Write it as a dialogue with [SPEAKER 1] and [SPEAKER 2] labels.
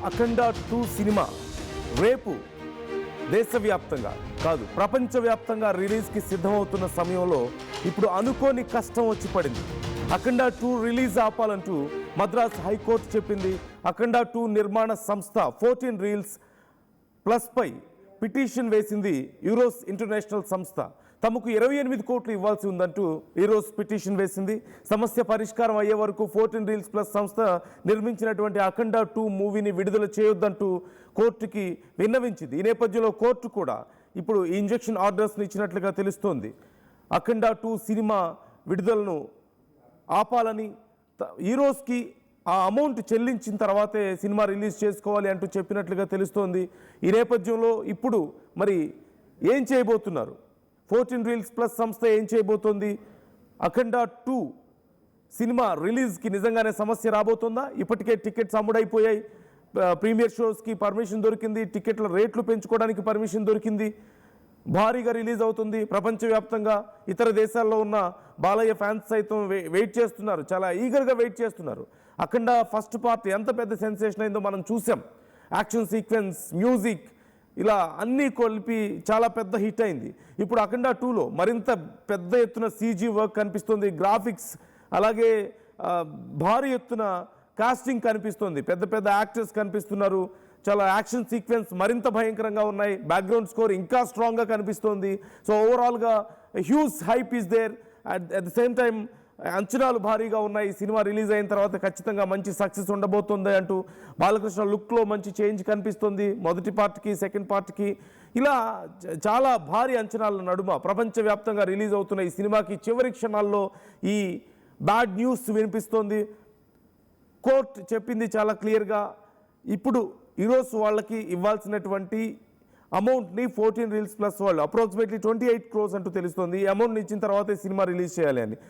[SPEAKER 1] అఖండ 2 cinema రేపు దేశవ్యాప్తంగా కాదు ప్రపంచవ్యాప్తంగా రిలీజ్కి సిద్ధమవుతున్న సమయంలో ఇప్పుడు అనుకోని కష్టం వచ్చి పడింది. అఖండ 2 రిలీజ్ ఆపాలంటూ మద్రాస్ హైకోర్టు చెప్పింది. అఖండ 2 నిర్మాణ సంస్థ 14 రీల్స్ ప్లస్ పై పిటిషన్ వేసింది. యూరోస్ ఇంటర్నేషనల్ సంస్థ తమకు 28 కోట్లు ఇవ్వాల్సి ఉందంటూ ఈరోజు పిటిషన్ వేసింది. సమస్య పరిష్కారం అయ్యే వరకు 14 రీల్స్ ప్లస్ సంస్థ నిర్మించినటువంటి అఖండ 2 మూవీని విడుదల చేయొద్దంటూ కోర్టుకి విన్నవించింది. ఈ నేపథ్యంలో కోర్టు కూడా ఇప్పుడు ఇంజెక్షన్ ఆర్డర్స్ని ఇచ్చినట్లుగా తెలుస్తోంది. అఖండ 2 సినిమా విడుదలను ఆపాలని, ఈరోజుకి ఆ అమౌంట్ చెల్లించిన తర్వాతే సినిమా రిలీజ్ చేసుకోవాలి అంటూ చెప్పినట్లుగా తెలుస్తోంది. ఈ నేపథ్యంలో ఇప్పుడు మరి ఏం చేయబోతున్నారు? 14 రీల్స్ ప్లస్ సంస్థ ఏం చేయబోతోంది? అఖండ 2 సినిమా రిలీజ్కి నిజంగానే సమస్య రాబోతుందా? ఇప్పటికే టికెట్స్ అమ్ముడైపోయాయి. ప్రీమియర్ షోస్కి పర్మిషన్ దొరికింది. టికెట్ల రేట్లు పెంచుకోవడానికి పర్మిషన్ దొరికింది. భారీగా రిలీజ్ అవుతుంది. ప్రపంచవ్యాప్తంగా ఇతర దేశాల్లో ఉన్న బాలయ్య ఫ్యాన్స్ సైతం వెయిట్ చేస్తున్నారు. చాలా ఈగర్గా వెయిట్ చేస్తున్నారు. అఖండ ఫస్ట్ పార్ట్ ఎంత పెద్ద సెన్సేషన్ అయిందో మనం చూసాం. యాక్షన్ సీక్వెన్స్, మ్యూజిక్ ఇలా అన్నీ కలిపి చాలా పెద్ద హిట్ అయింది. ఇప్పుడు అఖండ 2లో మరింత పెద్ద ఎత్తున సీజీ వర్క్ కనిపిస్తుంది. గ్రాఫిక్స్ అలాగే భారీ ఎత్తున కాస్టింగ్ కనిపిస్తుంది. పెద్ద పెద్ద యాక్టర్స్ కనిపిస్తున్నారు. చాలా యాక్షన్ సీక్వెన్స్ మరింత భయంకరంగా ఉన్నాయి. బ్యాక్గ్రౌండ్ స్కోర్ ఇంకా స్ట్రాంగ్గా కనిపిస్తుంది. సో ఓవరాల్గా huge hype is there. At the same time అంచనాలు భారీగా ఉన్నాయి. సినిమా రిలీజ్ అయిన తర్వాత ఖచ్చితంగా మంచి సక్సెస్ ఉండబోతుంది అంటూ బాలకృష్ణ లుక్లో మంచి చేంజ్ కనిపిస్తుంది. మొదటి పార్ట్కి సెకండ్ పార్ట్కి ఇలా చాలా భారీ అంచనాల నడుమ ప్రపంచవ్యాప్తంగా రిలీజ్ అవుతున్న ఈ సినిమాకి చివరి క్షణాల్లో ఈ బ్యాడ్ న్యూస్ వినిపిస్తోంది. కోర్టు చెప్పింది చాలా క్లియర్గా, ఇప్పుడు ఈరోజు వాళ్ళకి ఇవ్వాల్సినటువంటి అమౌంట్ని 14 రీల్స్ ప్లస్ వాళ్ళు అప్రాక్సిమేట్లీ 28 crores అంటూ తెలుస్తుంది. ఈ అమౌంట్ని ఇచ్చిన తర్వాతే సినిమా రిలీజ్ చేయాలి అని.